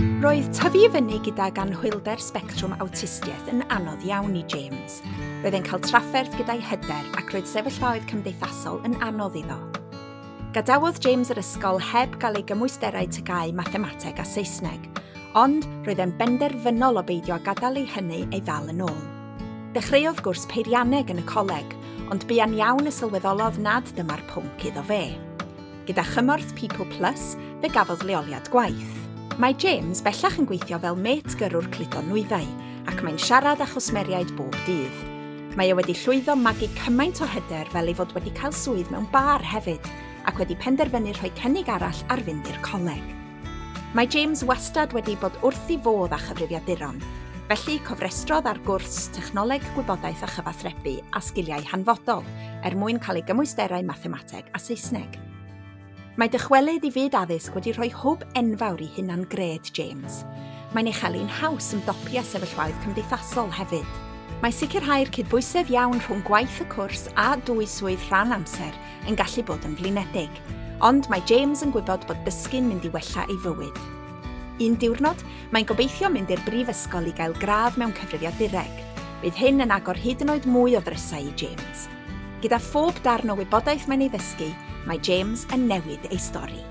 Roedd tyfu i fyny gydag anhwylder sbectrwm awtistiaeth yn anodd iawn i James. Roedd e'n cael trafferth gyda'i hyder ac roedd sefyllfaoedd cymdeithasol yn anodd iddo. Gadawodd James yr ysgol heb gael ei gymwysterau tygau mathemateg a Saesneg, ond roedd e'n benderfynol o beidio a gadael ei hynny ei ddal yn ôl. Dechreuodd gwrs peirianneg yn y coleg, ond buan iawn y sylweddolodd nad dyma'r pwnc iddo fe. Gyda chymorth People Plus, fe gafodd leoliad gwaith. Mae James bellach yn gweithio fel met gyrrwr cludo nwyddau, ac mae'n siarad â chwsmeriaid bob dydd. Mae e wedi llwyddo magu cymaint o hyder fel ei fod wedi cael swydd mewn bar hefyd, ac wedi penderfynu rhoi cynnig arall ar fynd i'r coleg. Mae James wastad wedi bod wrth i fodd â chyfrifiaduron, felly cofrestrodd ar gwrs technoleg gwybodaeth a chyfathrebu a sgiliau hanfodol, mwyn cael ei gymwysterau mathemateg a Saesneg. Mae dychwelyd i fyd addysg wedi rhoi hwb enfawr i hunan gred James. Mae'n ei chael haws ymdopi â sefyllfaoedd cymdeithasol hefyd. Mae sicrhau'r cydbwysedd iawn rhwng gwaith y cwrs a dwy swydd rhan amser yn gallu bod yn flinedig, ond mae James yn gwybod bod dysgu'n mynd i wella ei fywyd. Un diwrnod, mae'n gobeithio mynd i'r brifysgol i gael gradd mewn cyfrifiadureg. Bydd hyn yn agor hyd yn oed mwy o ddrysau i James. Gyda phob darn o wybodaeth mae'n ei ddysgu, mae James yn newid ei stori.